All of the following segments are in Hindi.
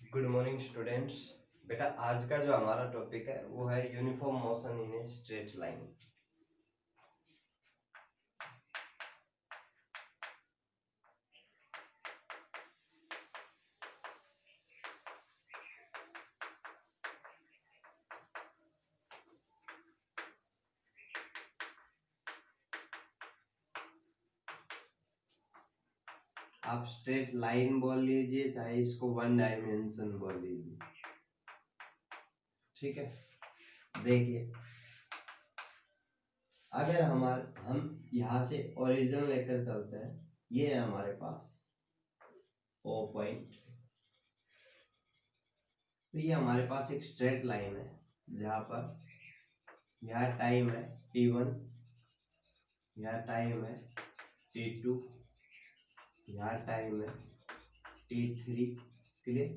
Good morning students. बेटा आज का जो हमारा टॉपिक है वो है uniform motion in a straight line. आप स्ट्रेट लाइन बोल लीजिए चाहे इसको वन डायमेंशन बोल लीजिए, ठीक है। देखिए अगर हम यहाँ से ओरिजिन लेकर चलते हैं, ये है हमारे पास ओ पॉइंट। तो ये हमारे पास एक स्ट्रेट लाइन है जहाँ पर यह टाइम है t1, यह टाइम है t2, यह टाइम है t3। क्लियर।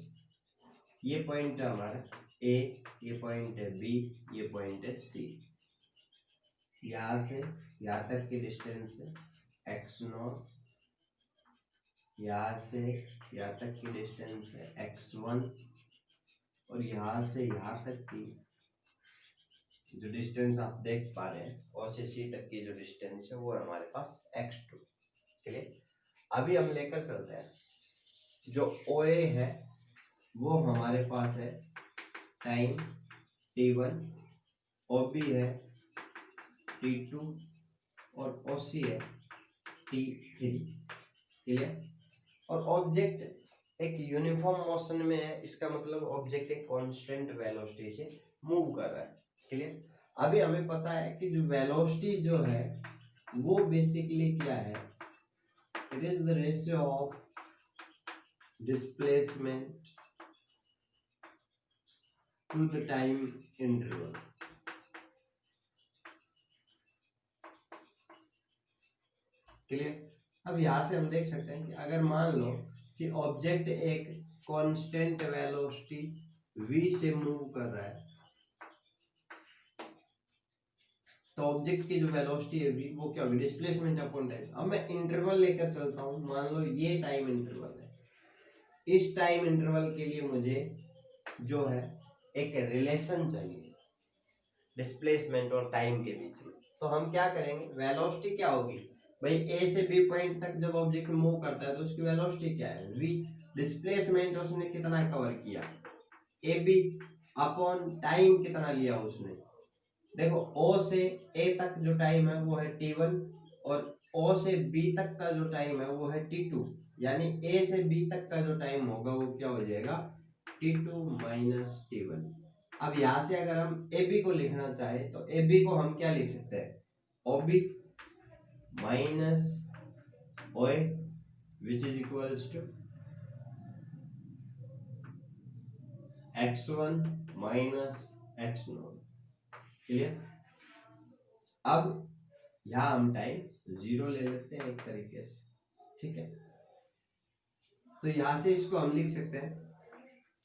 ये पॉइंट है हमारा ए, ये पॉइंट है बी, ये पॉइंट है सी। यहाँ से यहाँ तक की डिस्टेंस है x0, यहाँ से यहाँ तक की डिस्टेंस है x1, और यहाँ से यहाँ तक की जो डिस्टेंस आप देख पा रहे हैं और से सी तक की जो डिस्टेंस है वो है हमारे पास x2। क्लियर। अभी हम लेकर चलते हैं जो OA है वो हमारे पास है टाइम t1, OB है t2 और OC है t3। क्लियर। और ऑब्जेक्ट एक यूनिफॉर्म मोशन में है, इसका मतलब ऑब्जेक्ट एक कांस्टेंट वेलोसिटी से मूव कर रहा है। क्लियर। अभी हमें पता है कि जो वेलोसिटी जो है वो बेसिकली क्या है, it is the ratio of displacement to the time interval. Clear. अब यहां से हम देख सकते हैं कि अगर मान लो कि ऑब्जेक्ट एक कांस्टेंट वेलोसिटी v से मूव कर रहा है, तो ऑब्जेक्ट की जो वेलोसिटी है v वो क्या होगी, डिस्प्लेसमेंट अपॉन टाइम। अब मैं इंटरवल लेकर चलता हूं, मान लो ये टाइम इंटरवल है। इस टाइम इंटरवल के लिए मुझे जो है एक रिलेशन चाहिए डिस्प्लेसमेंट और टाइम के बीच में। तो हम क्या करेंगे, वेलोसिटी क्या होगी भाई, ए से बी पॉइंट तक जब ऑब्जेक्ट मूव करता है तो उसकी वेलोसिटी क्या है v। डिस्प्लेसमेंट उसने कितना कवर किया ए बी, अपॉन टाइम कितना लिया उसने। देखो ओ से ए तक जो टाइम है वो है t1, और ओ से बी तक का जो टाइम है वो है t2। यानी ए से बी तक का जो टाइम होगा वो क्या हो जाएगा t2 माइनस t1। अब यहां से अगर हम ए बी को लिखना चाहे तो ए बी को हम क्या लिख सकते हैं, OB minus OA which is equals to x1 minus x0। Clear. अब यहां हम टाइम 0 ले लेते हैं एक तरीके से, ठीक है। तो यहां से इसको हम लिख सकते हैं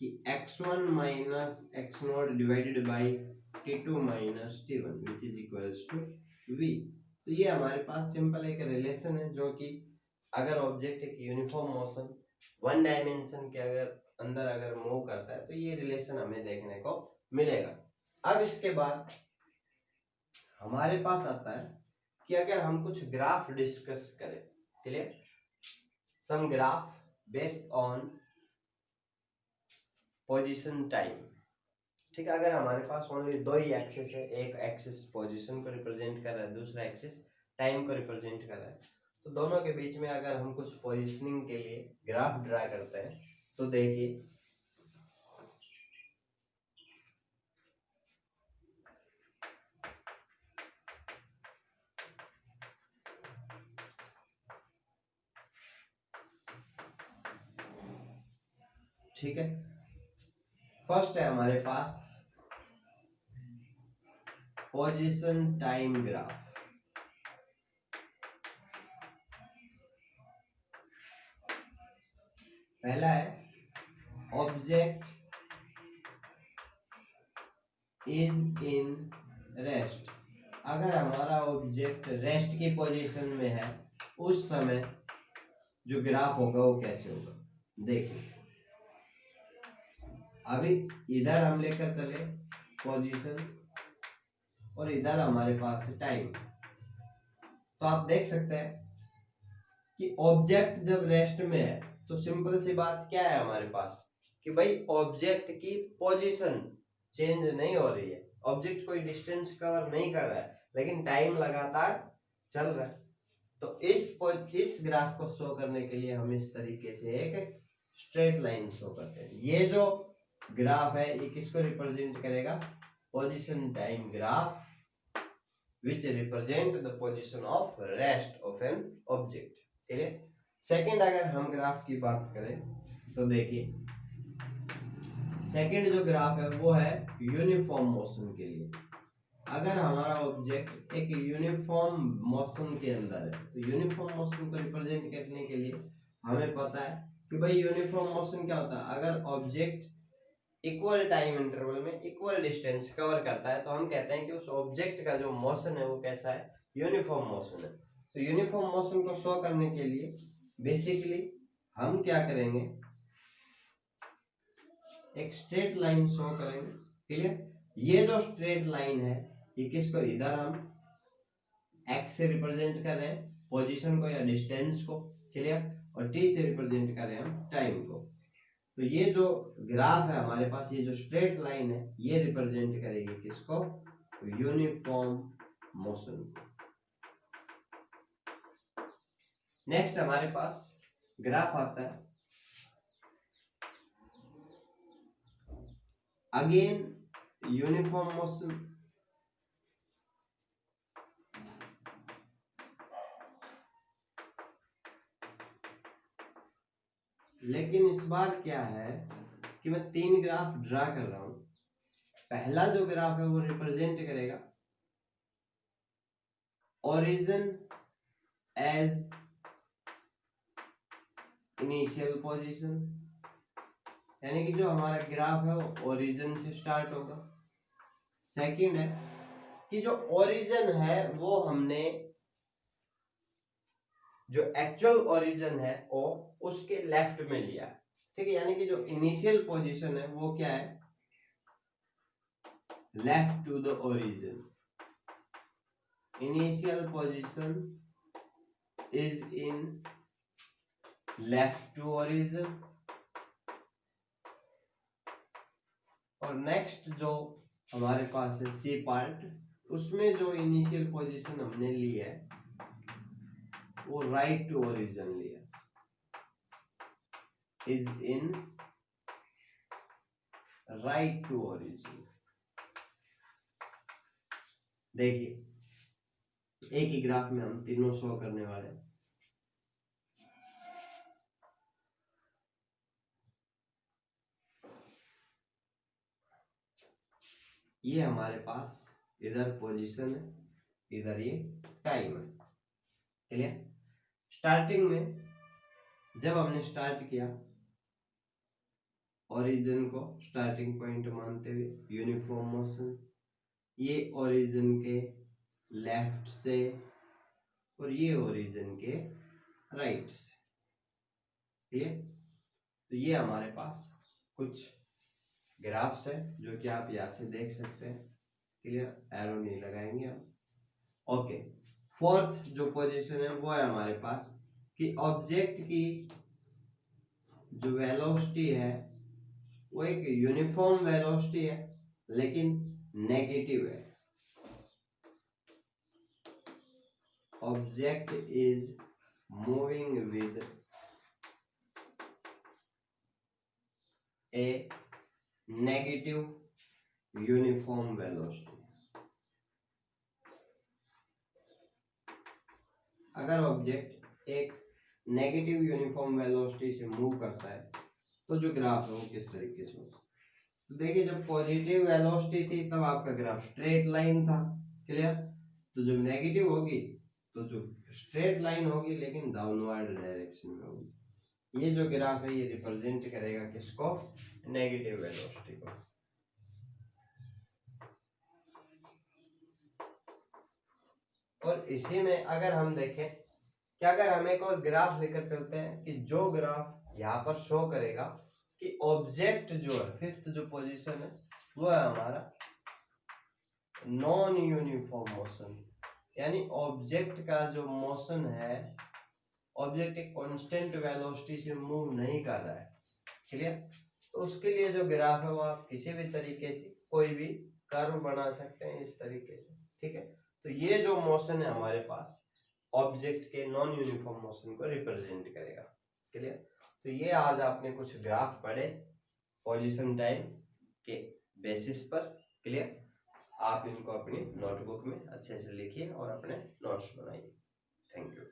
कि x1 minus x0 divided by t2 minus t1 which is equals to v। तो ये हमारे पास सिंपल एक रिलेशन है जो कि अगर ऑब्जेक्ट एक यूनिफॉर्म मोशन वन डायमेंशन के अंदर अगर मूव करता है तो ये रिलेशन हमें देखने को मिलेगा। अब इसके बाद हमारे पास आता है कि अगर हम कुछ ग्राफ डिस्कस करें। Clear. Some graph based on position time. ठीक है। अगर हमारे पास ओनली दो ही एक्सिस है, एक एक्सिस पोजीशन को रिप्रेजेंट कर रहा है, दूसरा एक्सिस टाइम को रिप्रेजेंट कर रहा है, तो दोनों के बीच में अगर हम कुछ पोजीशनिंग के लिए ग्राफ ड्रा करते हैं तो देखिए ठीक है। फर्स्ट है हमारे पास पोजीशन टाइम ग्राफ। पहला है ऑब्जेक्ट इज इन रेस्ट। अगर हमारा ऑब्जेक्ट रेस्ट की पोजीशन में है उस समय जो ग्राफ होगा वो कैसे होगा, देखिए अभी इधर हम लेकर चले पोजीशन और इधर हमारे पास है टाइम, तो आप देख सकते हैं कि ऑब्जेक्ट जब रेस्ट में है तो सिंपल सी बात क्या है हमारे पास कि भाई ऑब्जेक्ट की पोजीशन चेंज नहीं हो रही है, ऑब्जेक्ट कोई डिस्टेंस कवर नहीं कर रहा है, लेकिन टाइम लगातार चल रहा है। तो इस ग्राफ को शो करने के लिए हम इस तरीके से एक स्ट्रेट लाइन शो करते हैं। ये जो ग्राफ है ये किसको रिप्रेजेंट करेगा? Position time graph which represent the position of rest of an object। Clear? Second अगर हम ग्राफ की बात करें तो देखिए सेकंड जो ग्राफ है वो है यूनिफॉर्म मोशन के लिए। अगर हमारा ऑब्जेक्ट एक यूनिफॉर्म मोशन के अंदर है तो यूनिफॉर्म मोशन को रिप्रेजेंट करने के लिए हमें पता है कि भाई यूनिफॉर्म मोशन क्या होता है। अगर ऑब्जेक्ट इक्वल टाइम इंटरवल में इक्वल डिस्टेंस कवर करता है तो हम कहते हैं कि उस ऑब्जेक्ट का जो मोशन है वो कैसा है? यूनिफॉर्म मोशन है। तो यूनिफॉर्म मोशन को शो करने के लिए बेसिकली हम क्या करेंगे, एक स्ट्रेट लाइन शो करेंगे। क्लियर? ये जो स्ट्रेट लाइन है ये किसको, इधर हम एक्स से रिप्रेजेंट कर रहे हैं पोजीशन को या डिस्टेंस को। क्लियर? और टी से रिप्रेजेंट कर रहे हैं हम टाइम को। तो ये जो ग्राफ है हमारे पास, ये जो स्ट्रेट लाइन है ये रिप्रेजेंट करेगी किसको? यूनिफॉर्म मोशन को। नेक्स्ट हमारे पास ग्राफ आता है अगेन यूनिफॉर्म मोशन। लेकिन इस बार क्या है कि मैं 3 ग्राफ ड्रा कर रहा हूं। पहला जो ग्राफ है वो रिप्रेजेंट करेगा ओरिजिन एज इनिशियल पोजीशन, यानी कि जो हमारा ग्राफ है वो ओरिजिन से स्टार्ट होगा। सेकंड है कि जो ओरिजिन है वो हमने जो एक्चुअल ओरिजिन है वो उसके लेफ्ट में लिया है। ठीक है? यानी कि जो इनिशियल पोजीशन है वो क्या है? Left to the origin. Initial position is in left to origin. और नेक्स्ट जो हमारे पास है सी पार्ट, उसमें जो इनिशियल पोजीशन हमने ली है वो राइट टू ओरिजिन लिया, is in right to origin. देखिए एक ही ग्राफ में हम तीनों शो करने वाले हैं। ये हमारे पास इधर पोजीशन है, इधर ये टाइम है। क्लियर? स्टार्टिंग में जब हमने स्टार्ट किया ओरिजिन को स्टार्टिंग पॉइंट मानते हुए यूनिफॉर्म मोशन, ये ओरिजिन के लेफ्ट से और ये ओरिजिन के राइट से। क्लियर? तो ये हमारे पास कुछ ग्राफ्स है जो कि आप यहाँ से देख सकते हैं। क्लियर? एरो नहीं लगाएंगे हम। ओके, फोर्थ जो पोजीशन है वो है हमारे पास कि ऑब्जेक्ट की जो वेलोसिटी है वो एक यूनिफॉर्म वेलोसिटी है लेकिन नेगेटिव है। Object is moving with A negative uniform velocity. अगर ऑब्जेक्ट एक नेगेटिव यूनिफॉर्म वेलोसिटी से मूव करता है तो जो ग्राफ है वो किस तरीके से होगा? तो देखिए जब पॉजिटिव वेलोसिटी थी तब आपका ग्राफ स्ट्रेट लाइन था। क्लियर? तो जब नेगेटिव होगी तो जो स्ट्रेट लाइन होगी लेकिन डाउनवर्ड डायरेक्शन में होगी। ये जो ग्राफ है ये रिप्रेजेंट करेगा किसको? नेगेटिव वेलोसिटी को। और इसी में अगर हम देखें कि अगर हम एक और ग्राफ लेकर चलते हैं कि जो ग्राफ यहाँ पर शो करेगा कि ऑब्जेक्ट जो है, फिफ्थ जो पोजीशन है वो है हमारा नॉन यूनिफॉर्म मोशन, यानी ऑब्जेक्ट का जो मोशन है, ऑब्जेक्ट एक कांस्टेंट वेलोसिटी से मूव नहीं कर रहा है, क्लियर। तो उसके लिए जो ग्राफ है वो आप किसी भी तरीके से कोई भी कर्व बना सकते हैं इस तरीके से, ठीक है। तो ये जो मोशन है हमारे पास ऑब्जेक्ट के नॉन यूनिफॉर्म मोशन को रिप्रेजेंट करेगा, क्लियर। तो ये आज आपने कुछ ग्राफ पढ़े पोजीशन टाइम के बेसिस पर, क्लियर। आप इनको अपनी नोटबुक में अच्छे से लिखिए और अपने नोट्स बनाइए। Thank you.